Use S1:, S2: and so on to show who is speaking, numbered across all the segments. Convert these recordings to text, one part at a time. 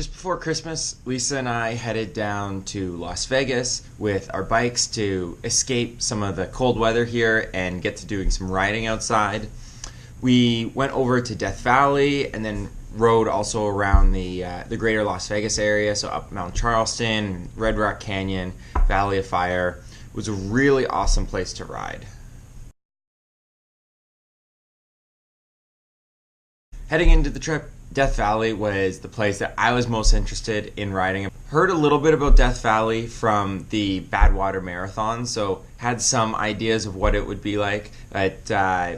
S1: Just before Christmas, Lisa and I headed down to Las Vegas with our bikes to escape some of the cold weather here and get to doing some riding outside. We went over to Death Valley and then rode also around the greater Las Vegas area, so up Mount Charleston, Red Rock Canyon, Valley of Fire. It was a really awesome place to ride. Heading into the trip, Death Valley was the place that I was most interested in riding. Heard a little bit about Death Valley from the Badwater Marathon, so had some ideas of what it would be like. It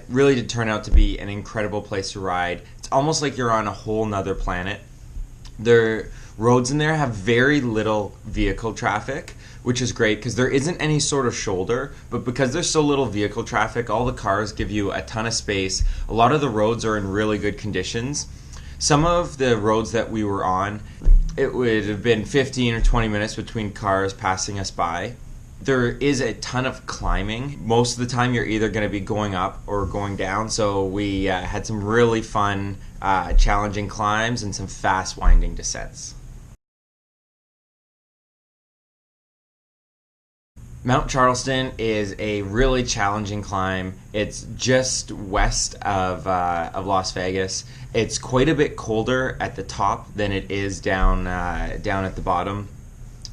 S1: really did turn out to be an incredible place to ride. It's almost like you're on a whole nother planet. The roads in there have very little vehicle traffic, which is great because there isn't any sort of shoulder, but because there's so little vehicle traffic, all the cars give you a ton of space. A lot of the roads are in really good conditions. Some of the roads that we were on, it would have been 15 or 20 minutes between cars passing us by. There is a ton of climbing. Most of the time you're either going to be going up or going down, so we had some really fun, challenging climbs and some fast winding descents. Mount Charleston is a really challenging climb. It's just west of Las Vegas. It's quite a bit colder at the top than it is down at the bottom.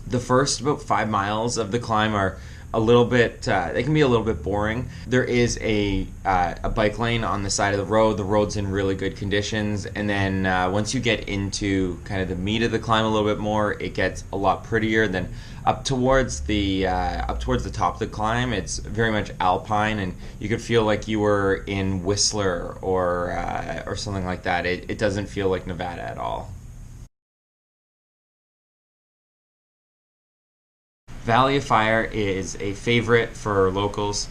S1: The first about 5 miles of the climb are a little bit, they can be a little bit boring. There is a bike lane on the side of the road. The road's in really good conditions, and then once you get into kind of the meat of the climb a little bit more, it gets a lot prettier. Then up towards the top of the climb, it's very much alpine, and you could feel like you were in Whistler or something like that. It doesn't feel like Nevada at all. Valley of Fire is a favorite for locals.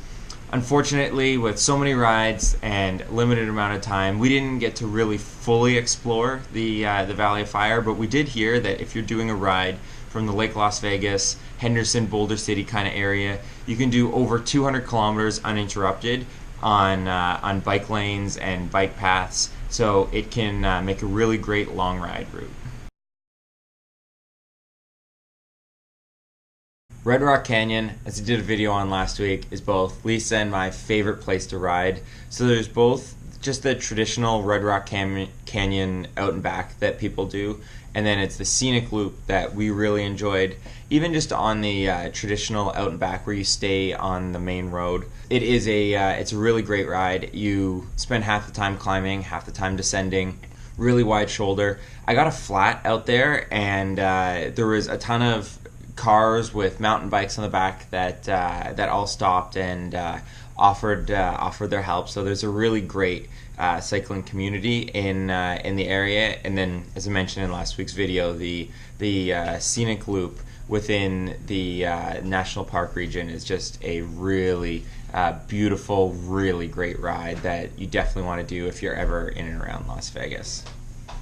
S1: Unfortunately, with so many rides and limited amount of time, we didn't get to really fully explore the Valley of Fire, but we did hear that if you're doing a ride from the Lake Las Vegas, Henderson, Boulder City kind of area, you can do over 200 kilometers uninterrupted on bike lanes and bike paths, so it can make a really great long ride route. Red Rock Canyon, as I did a video on last week, is both Lisa and my favorite place to ride. So there's both just the traditional Red Rock Canyon out and back that people do, and then it's the scenic loop that we really enjoyed, even just on the traditional out and back where you stay on the main road. It is it's a really great ride. You spend half the time climbing, half the time descending. Really wide shoulder. I got a flat out there, and there was a ton of cars with mountain bikes on the back that all stopped and offered their help. So there's a really great cycling community in the area. And then, as I mentioned in last week's video, the scenic loop within the national park region is just a really beautiful, really great ride that you definitely want to do if you're ever in and around Las Vegas.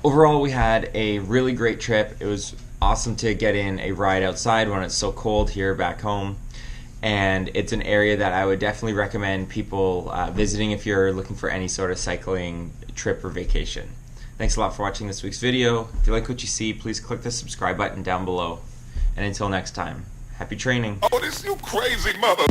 S1: Overall, we had a really great trip. It was awesome to get in a ride outside when it's so cold here back home, and it's an area that I would definitely recommend people visiting if you're looking for any sort of cycling trip or vacation. Thanks a lot for watching this week's video. If you like what you see, please click the subscribe button down below, and until next time, happy training.
S2: Oh, this you crazy mother.